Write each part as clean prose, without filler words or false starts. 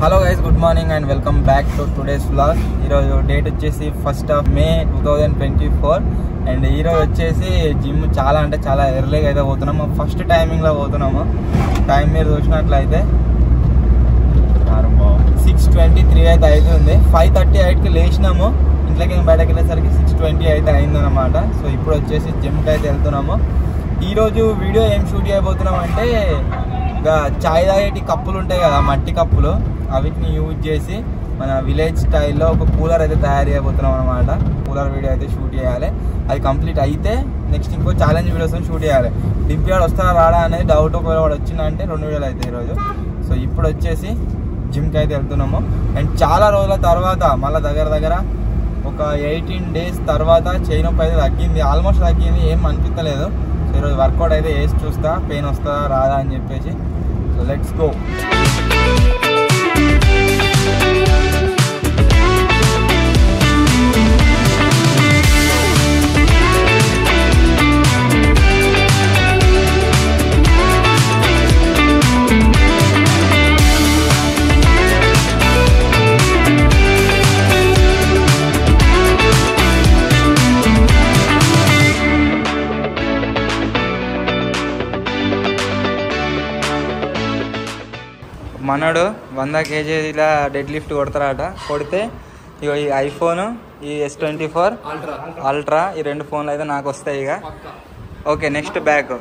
Hello guys, good morning and welcome back to today's vlog. ఈరోజు date వచ్చేసి 1 May 2024 and ఈరోజు వచ్చేసి gym చాలా అంటే చాలా ఎర్లీగా అయితే పోతున్నాము. ఫస్ట్ టైమింగ్లో పోతున్నాము. టైం మీరు చూసినట్లయితే 6:23 అయితే అవుతుంది. 5:38కి లేచినాము. ఇంట్లోకి బయటకు వెళ్ళేసరికి 6:20 అయితే అయిందన్నమాట. సో ఇప్పుడు వచ్చేసి జిమ్కి అయితే వెళ్తున్నాము. ఈరోజు వీడియో ఏం షూట్ చేయబోతున్నాం అంటే ఇంకా చాయ్ తాగేటి కప్పులు ఉంటాయి కదా, మట్టి కప్పులు, వీటిని యూజ్ చేసి మన విలేజ్ స్టైల్లో ఒక కూలర్ అయితే తయారు చేయబోతున్నాం అనమాట. కూలర్ వీడియో అయితే షూట్ చేయాలి. అది కంప్లీట్ అయితే నెక్స్ట్ ఇంకో ఛాలెంజ్ వీడియోస్ షూట్ చేయాలి. డింపియాడు వస్తారా రాడా అనేది డౌట్. ఒకవేళ వాడు వచ్చిందంటే 2 వీడియోలు అవుతాయి ఈరోజు. సో ఇప్పుడు వచ్చేసి జిమ్కి అయితే వెళ్తున్నాము. అండ్ చాలా రోజుల తర్వాత మళ్ళీ దగ్గర ఒక 18 days తర్వాత చేయి నొప్పి అయితే తగ్గింది. ఆల్మోస్ట్ తగ్గింది, ఏం అనిపించలేదు. సో ఈరోజు వర్కౌట్ అయితే వేసి చూస్తా, పెయిన్ వస్తుందా రాదా అని చెప్పేసి. So let's go. మనడు 100 kgల డెడ్ లిఫ్ట్ కొడతారట. కొడితే ఇక ఈ ఐఫోన్, ఈ S24 అల్ట్రా, ఈ 2 ఫోన్లు అయితే నాకు వస్తాయి ఇక. ఓకే, నెక్స్ట్ బ్యాక్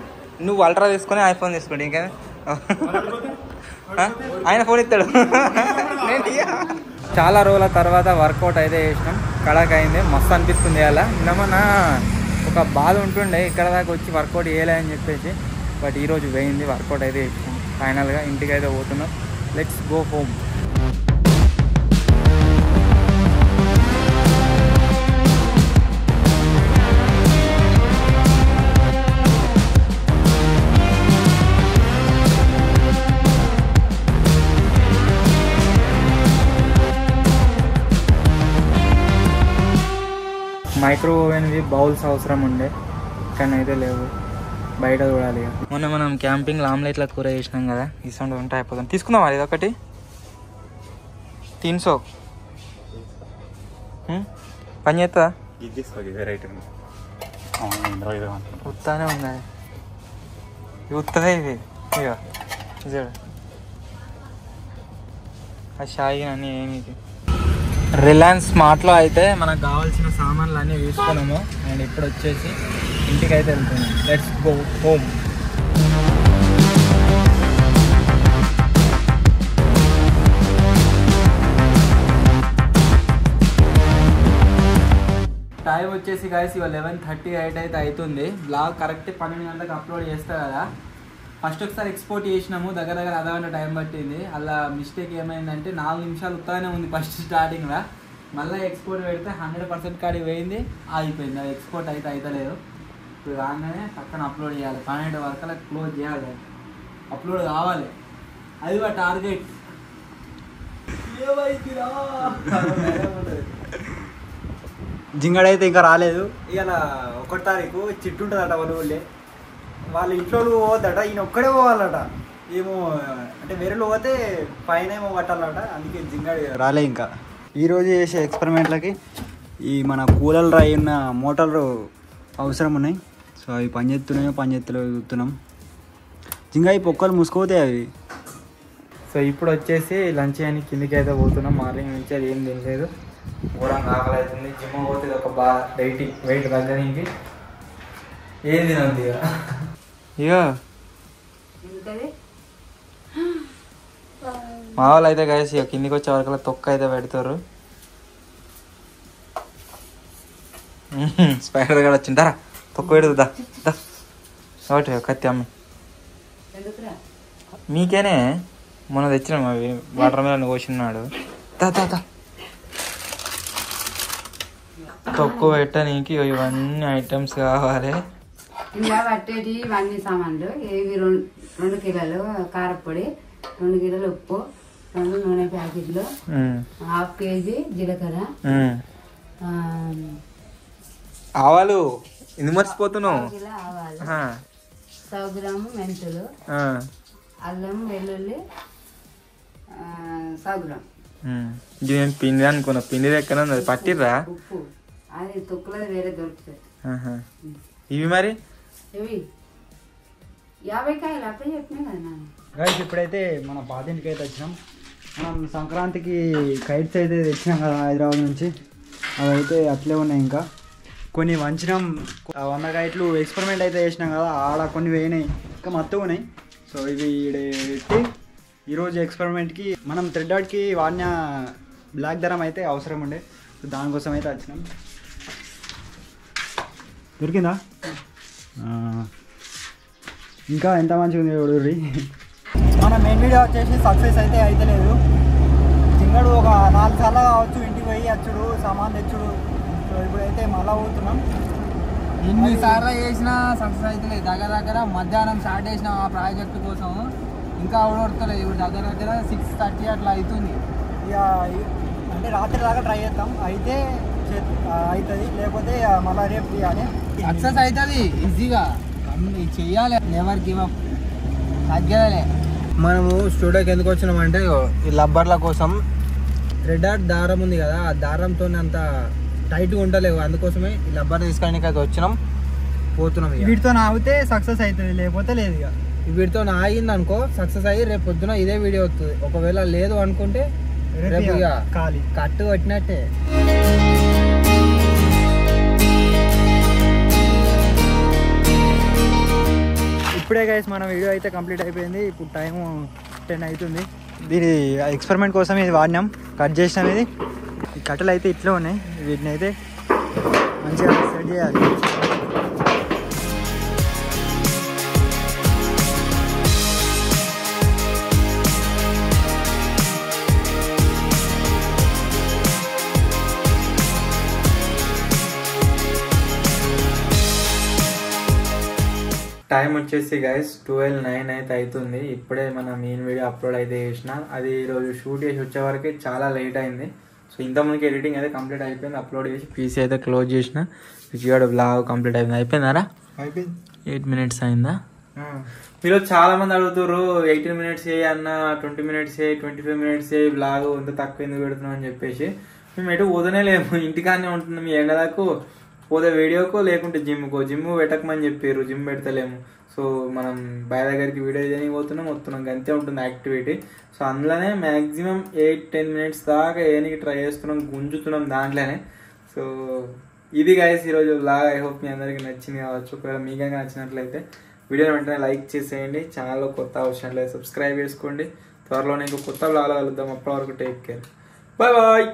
నువ్వు అల్ట్రా తీసుకుని ఐఫోన్ తీసుకుంటే ఇంకా ఆయన ఫోన్ ఇస్తాడు. చాలా రోజుల తర్వాత వర్కౌట్ అయితే చేసినాం. కడక్ అయింది, మస్తు అనిపిస్తుంది. అలా నిన్న ఒక బాధ ఉంటుండే ఇక్కడ దాకా వచ్చి వర్కౌట్ చేయలే అని చెప్పేసి. బట్ ఈరోజు పోయింది, వర్కౌట్ అయితే చేసినాం. ఫైనల్గా ఇంటికి అయితే పోతున్నాం. Let's go home. మైక్రో ఓవెన్వి బౌల్స్ అవసరం ఉండే, కానీ అయితే లేవు, బయట చూడాలి. మొన్న మనం క్యాంపింగ్లో ఆమ్లెట్ల కూర చేసినాం కదా, ఈ సౌండ్ ఉంటే అయిపోతాం. తీసుకుందాం అది ఒకటి 300 పని చేస్తుందా? ఉత్తానే ఉంది, ఇది ఉత్తదే. ఇది ఇక చూడు, ఆ షాయి అన్నీ ఏమి. రిలయన్స్ స్మార్ట్లో అయితే మనకు కావాల్సిన సామాన్లు అన్నీ తీసుకున్నాము. అండ్ ఇప్పుడు వచ్చేసి ఇంటికి అయితే వెళ్తున్నాం. Let's go home. టైం వచ్చేసి గైస్ ఇవాళ 11:38 అయితే అవుతుంది. బ్లాగ్ కరెక్ట్ 12 గంటలకు అప్లోడ్ చేస్తా కదా. ఫస్ట్ ఒకసారి ఎక్స్పోర్ట్ చేసినాము, దగ్గర అర్ధ గంట టైం పట్టింది. అలా మిస్టేక్ ఏమైందంటే 4 నిమిషాలు ఉత్తగానే ఉంది ఫస్ట్ స్టార్టింగ్లో. మళ్ళీ ఎక్స్పోర్ట్ పెడితే 100% కాడికి పోయింది, ఆగిపోయింది. అది ఎక్స్పోర్ట్ అయితే అవుతలేదు. ఇప్పుడు రాగానే పక్కన అప్లోడ్ చేయాలి. 12 వరకు అలా క్లోజ్ చేయాలి, అప్లోడ్ కావాలి. అది మా టార్గెట్. జింగడైతే ఇంకా రాలేదు. ఇవాళ 1వ తారీఖు చిట్టు ఉంటుందట వాళ్ళ ఊళ్ళే. వాళ్ళ ఇంట్లో పోవద్దట, ఈయన ఒక్కడే పోవాలట. ఏమో అంటే వేరే పోతే పైన ఏమో కట్టాలట, అందుకే జింగడి రాలే. ఇంకా ఈరోజు చేసే ఎక్స్పెరిమెంట్లకి ఈ మన కూలర్లు అయిన మోటార్లు అవసరం ఉన్నాయి. సో అవి పనిచేస్తలేవు చూస్తున్నాం. జింగా ఈ పొక్కలు మూసుకోతాయి అవి. సో ఇప్పుడు వచ్చేసి లంచ్ అని కిందికి అయితే పోతున్నాం. మార్నింగ్ నుంచి అది ఏం తినలేదు, ఘోరంగా ఆకలి అవుతుంది. జిమ్ పోతే ఒక వెయిట్ తగ్గడానికి ఏం తినద్దు ఇక. మా వాళ్ళు అయితే కలిసి ఇక కిందికి వచ్చే వరకు తొక్క అయితే పెడతారు. స్పైడర్ కూడా వచ్చింటారా, తొక్క పెడుతుందా ఒకటి కత్తి అమ్మ మీకేనే మొన్న తెచ్చినాం. అవి వాటర్ మీద కోసినాడు. తొక్కు పెట్టడానికి ఇవన్నీ ఐటమ్స్ కావాలి. ఇలా పట్టేటి ఇవన్నీ సామాన్లు. ఇవి 2 కిలోలు కారపొడి, 2 కిలోలు ఉప్పు, 2 నూనె ప్యాకెట్లు, 1/2 kg జీలకర్ర, ఆవాలు. ఎందుకు మర్చిపోతున్నావు? ఆవాలు, 100 గ్రాము మెంతులు, అల్లం వెల్లుల్లి, సగురం ఇది నేను పిండి అనుకున్నా, పిండి ఎక్కడ ఉంది పట్టిర్రా? ఉప్పు అది తొక్కులది వేరే దొరుకుతుంది. ఇవి మరి ఇవి 50 కాయలు అప్పుడే చెప్పినా కదా నాన్న. గైస్ ఇప్పుడైతే మన పాతింటికి అయితే వచ్చినాం. మనం సంక్రాంతికి కైట్స్ అయితే తెచ్చినాం కదా హైదరాబాద్ నుంచి, అవి అయితే అట్లే ఉన్నాయి. ఇంకా కొన్ని వంచినాం, 100 కైట్లు ఎక్స్పెరిమెంట్ అయితే చేసినాం కదా, ఆడ కొన్ని వేయినాయి, ఇంకా మొత్తం ఉన్నాయి. సో ఇవి పెట్టి ఈరోజు ఎక్స్పెరిమెంట్కి మనం థ్రెడ్ ఆర్ట్కి వాడిన బ్లాక్ దారం అయితే అవసరం ఉండే, సో దానికోసం అయితే వచ్చినాం. దొరికిందా? ఇంకా ఎంత మంచిగా ఉంది చూడండి. మన మెయిన్ వీడియో వచ్చేసి సక్సెస్ అయితే లేదు. జింగడు ఒక 4 సార్లు కావచ్చు ఇంటికి పోయి వచ్చుడు, సామాన్ తెచ్చుడు. సో ఇప్పుడైతే మళ్ళా పోతున్నాం. ఎన్నిసార్లు చేసినా సక్సెస్ అయితే లేదు. దగ్గర మధ్యాహ్నం స్టార్ట్ చేసిన ఆ ప్రాజెక్ట్ కోసం ఇంకా ఓడలేదు. ఇప్పుడు దగ్గర 6:30 అట్లా అవుతుంది. ఇక అంటే రాత్రి దాకా ట్రై చేస్తాం, అయితే అవుతుంది, లేకపోతే మళ్ళీ రేపు తీయాలి. సక్సెస్ అవుతుంది ఈజీగా, చెయ్యాలి, నెవర్ గివ్ అప్, తగ్గలే. మనము స్టూడియోకి ఎందుకు వచ్చినామంటే ఈ రబ్బర్ల కోసం. థ్రెడ్ ఆర్ట్ దారం ఉంది కదా, ఆ దారంతో అంత టైట్గా ఉండలేవు, అందుకోసమే ఈ రబ్బర్ తీసుకోవడానికి అయితే వచ్చినాం, పోతున్నాం. వీటితో ఆగితే సక్సెస్ అవుతుంది, లేకపోతే లేదు. ఇక వీటితో ఆగింది అనుకో సక్సెస్ అయ్యి రేపు పొద్దున ఇదే వీడియో వస్తుంది. ఒకవేళ లేదు అనుకుంటే రేపు ఇక ఖాళీ కట్టు కొట్టినట్టే. ఇప్పుడే గైస్ మన వీడియో అయితే కంప్లీట్ అయిపోయింది. ఇప్పుడు టైము 10 అవుతుంది. దీని ఎక్స్పెరిమెంట్ కోసం ఇది వాడినాం, కట్ చేసినాం. ఇది ఈ కట్టలు అయితే ఇట్లా ఉన్నాయి, వీటిని అయితే మంచిగా సెట్ చేయాలి. టైం వచ్చేసి గైస్ 12:09 అయితే అవుతుంది. ఇప్పుడే మన మెయిన్ వీడియో అప్లోడ్ అయితే చేసిన, అది ఈరోజు షూట్ చేసి వచ్చే వరకు చాలా లేట్ అయింది. సో ఇంతకుముందుకి ఎడిటింగ్ అయితే కంప్లీట్ అయిపోయింది, అప్లోడ్ చేసి పీసీ అయితే క్లోజ్ చేసిన. విజయవాడ బ్లాగ్ కంప్లీట్ అయిపోయింది. అయిపోయిందారా? అయిపోయింది. 8 minutes అయిందా? మీరు చాలా మంది అడుగుతారు 18 minutes అన్న, 20 minutes 25 minutes బ్లాగ్ ఇంత తక్కువ ఎందుకు పెడుతున్నాం అని చెప్పేసి. మేము ఎటు పోదనే లేము, ఇంటికానే ఉంటున్నాం. ఈ ఎండలకు పోతే వీడియోకో లేకుంటే జిమ్కో. జిమ్ పెట్టకమని చెప్పారు, జిమ్ పెడతలేము. సో మనం బయ దగ్గరికి వీడియో చేయడానికి వస్తున్నాం, అంతే ఉంటుంది యాక్టివిటీ. సో అందులోనే మ్యాక్సిమం 8-10 minutes దాకా వేయడానికి ట్రై చేస్తున్నాం, గుంజుతున్నాం దాంట్లోనే. సో ఇది గైస్ ఈరోజు బ్లాగ్. ఐ హోప్ మీ అందరికీ నచ్చింది కావచ్చు. ఒకవేళ మీకు నచ్చినట్లయితే వీడియోని వెంటనే లైక్ చేసేయండి. ఛానల్లో కొత్త వచ్చినట్లయితే సబ్స్క్రైబ్ చేసుకోండి. త్వరలోనే ఇంకో కొత్త బ్లాగ్ కలుద్దాం. అప్పటి వరకు టేక్ కేర్, బాయ్ బాయ్.